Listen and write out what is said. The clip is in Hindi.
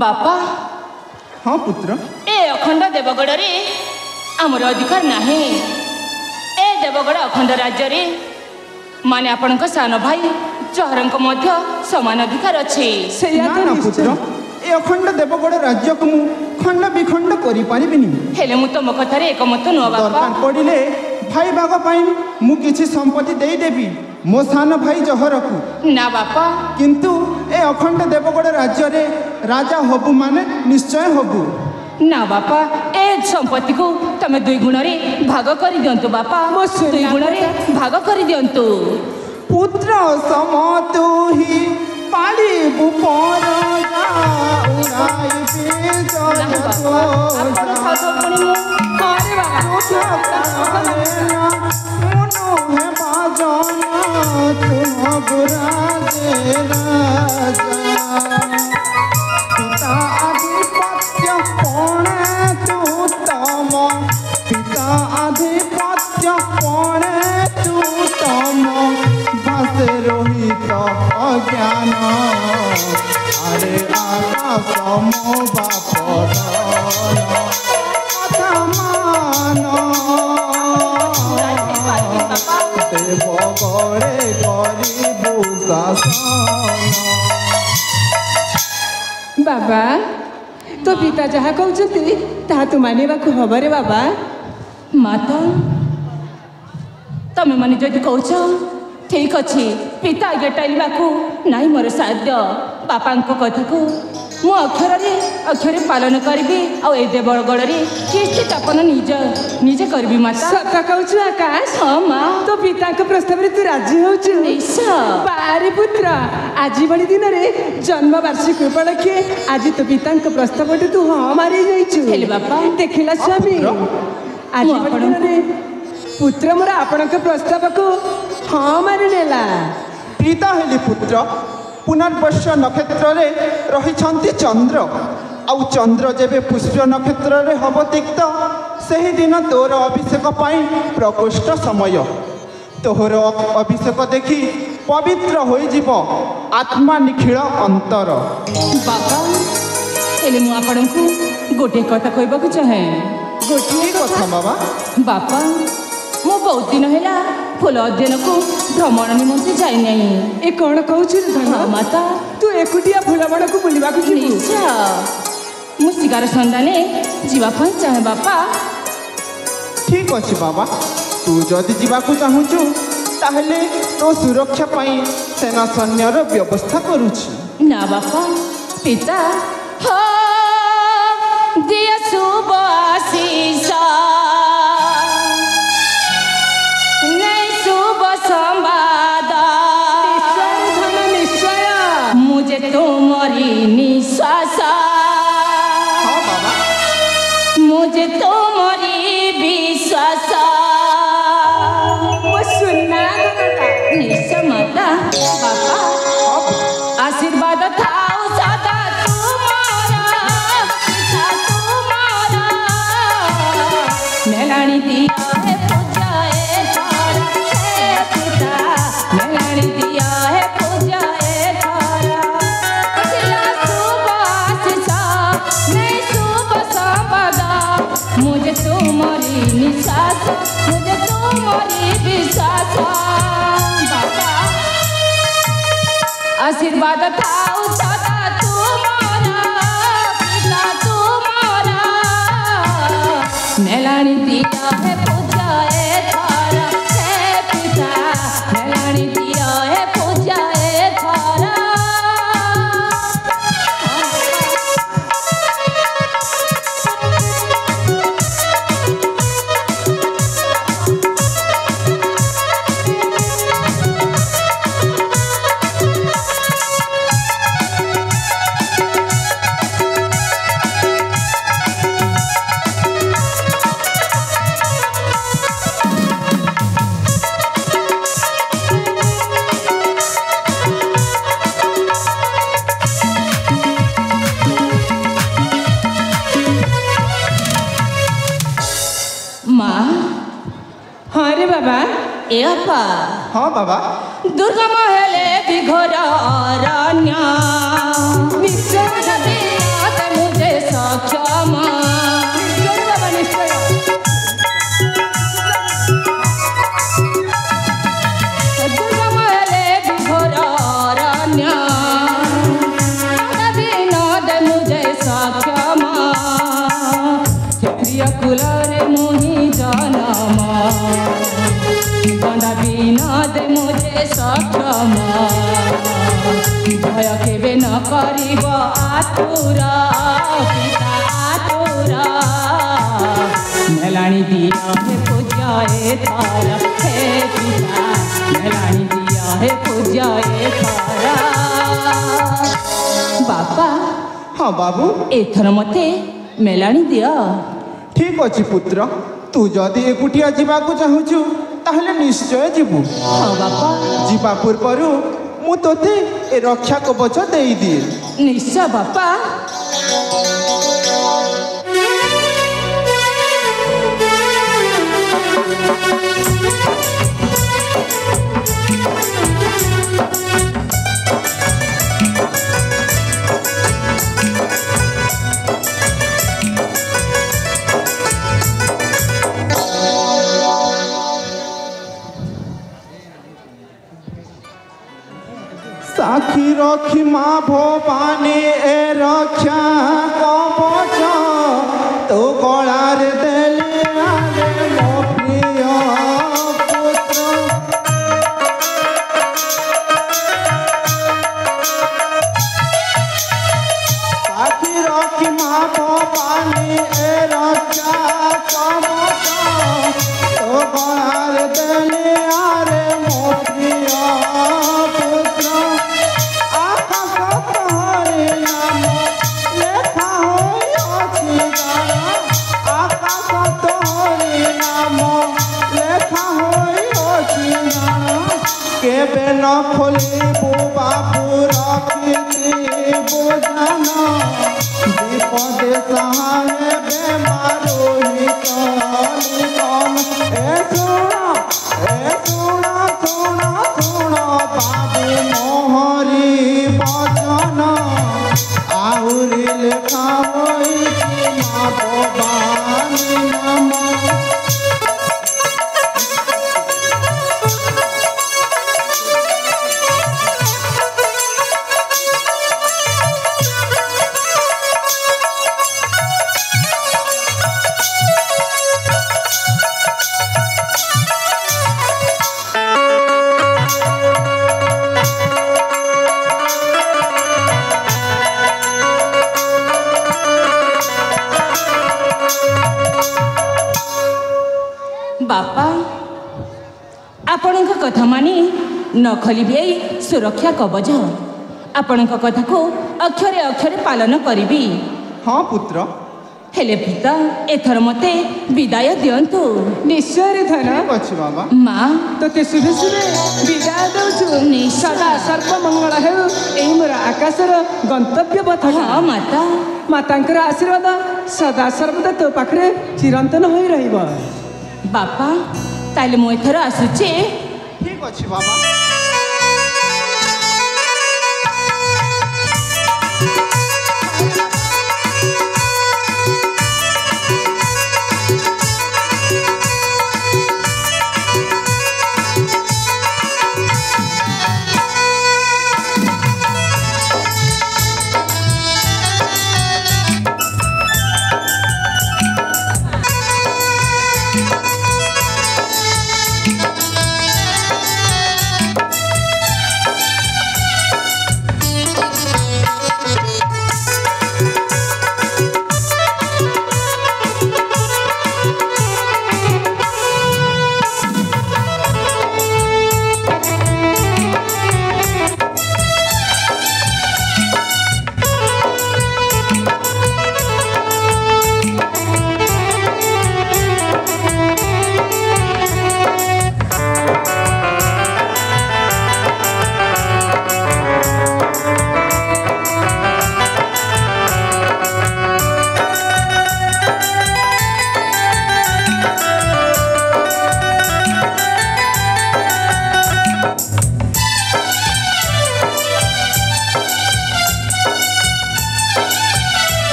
बापा हाँ पुत्र ए अखंड देवगढ़ रे आमर अधिकार नाही ए देवगढ़ अखंड राज्य रे माने आपण सान भाई जहरंक मध्य समान अधिकार अच्छे ना पुत्र ए अखंड देवगढ़ राज्य को मु खंड विखंड करि पारिबिनी हेले मु तुम कथारे एकमत नुआ बापा दरकार पड़िले भाई बाग पाई मु किछि संपत्ति देई देबी मो सान भाई जहर को ना बापा किंतु ए अखंड देवगढ़ राज्य रे राजा हबु माने निश्चय हबु ना बापा ए संपत्ति को तमे दुई गुण रे भाग करि दियंतु बापा दुई गुण रे भाग करि दियंतु पुत्र सम तू ही पाली बुपर उड़ाई बेजन तो अरे है बाजन तुम बुराजे राजा पिता आधिपत्य पणे तू तम पिता आधिपत्य पणे तू तम भासे रोहित अज्ञान अरे आकाश मो बापर कथा मान देवगढ़े करिबु शासन बाबा तो पिता जहाँ कहते ता तो मानिबा को हब रे बाबा माता तमे माने जदि कहछ ठीक अच्छे पिता आगे टाइलवा को नाई मोर साध्य बापा कथा को मु अक्षर पालन करी आ देवगढ़ रे किस्ती स्थापन निजे करी माता सत कहू आकाश हाँ माँ तो पिता प्रस्ताव तू राजी हो बारे पुत्र आज भली दिन में जन्म वार्षिक उपलक्षे आज तो पिता प्रस्ताव तू हाँ मारी जाइए बापा देखला स्वामी आज दिन में पुत्र मोर आपण प्रस्ताव को हाँ मारी नेला प्रीता हेली पुत्र पुनर्वर्ष नक्षत्र रे रही चंद्र आउ चंद्र जेबे पुष्प नक्षत्र रे हब तिक्त सही दिन तोर अभिषेक पाई प्रकोष्ठ समय तोहर अभिषेक देखी पवित्र हो जीव आत्मा निखिल अंतर बाबा हेले मु आपण को गोटे कथा कहबा को चाहे गोटे कथा बाबा बापा मु बहुत दिन हैला फूल अध्ययन को भ्रमण निमंते जाई नहीं ए कौन कहू हाँ माता तू एकुटिया फूलबण को बुलवा को मु शिकार सन्धाने जीवाई चाहे बापा ठीक अच्छे बाबा तू जदि जीवाकू चाहूचु ताहले तो सुरक्षा पाई सेना सैन्यर व्यवस्था करुछि ना बापा पिता हो दिया शुभ आशीष नहीं शुभ संवाद निश्चय मुझे तुम्हारी निश्वास मुझे तुम्हारी विश्वास सुनना निश्चय माता बापा आशीर्वाद थाओ सदा तुम्हारा पिता तुम्हारा मेलानी दिया है पूजा है तारा हे पिता मेलानी दिया है पूजा है तारा अखिला सुबास नहीं शुभ संपदा मुझे तुम्हारी निश्वास मुझे तुम्हारी विश्वास बाबा आशीर्वाद थाओ सदा तुम्हारा पिता तुम्हारा मेलानी दिया है पूजा है तारा हे पिता मेलानी दिया है पूजा है तारा ए अपा हाँ बाबा दुर्गम हेले विघोर अरण्य निश्चय दिया मुझे सक्षम निश्चय बाबा निश्चय दुर्गम हेले विघोर अरण्य दे मुझे सक्षम क्षत्रिय कुल रे मोहि जन्म गंडा विनोद मुझे सक्षम भय केबे न करिब आतुर पिता आतुर मेलाणी दिया हे पूजा एथर हे पिता मेलाणी दिया हे पूजा एथर बापा हाँ बाबू एथर मते मेलाणी दिया ठीक अच्छी पुत्र तू जदि एकुटिया जावाक चाहूचु ताहले निश्चय जीवु हाँ बापा जीवा पूर्व मु तोते ए रक्षा कवच देई दिए निश्चय बापा साखी रखी माँ भवानी ए रक्षा कवच तो गलार देले आरे मो प्रिय पुत्र साखी रखी माँ भवानी ए रक्षा कवच तो गलार देले आरे मो प्रिय केबे न खोली बाबू रखी बुझन विपद सहाय बेमारो निकन ए सुण बाबू मोहरी बचन आहुरी लेखा होई माँ भवानी नाम बापा आपण कथा मानी न खोलिबे सुरक्षा कवच आपण कथा को अक्षरे अक्षरे पालन करी हाँ पुत्र हेले पिता एथर मते विदाय दियंतु निश्चय रे धन ठीक अच्छी बाबा माँ तोते शुभे शुभे विदाय दउछु सदा सर्प मंगल हेउ एही मोर आकाशर गंतव्य पथ हाँ माता मातांकर आशीर्वाद सदा सर्वदा तो पाखरे चिरंतन होई रहिबो बापा ताले मु एथर आसुचे ठीक अच्छी बाबा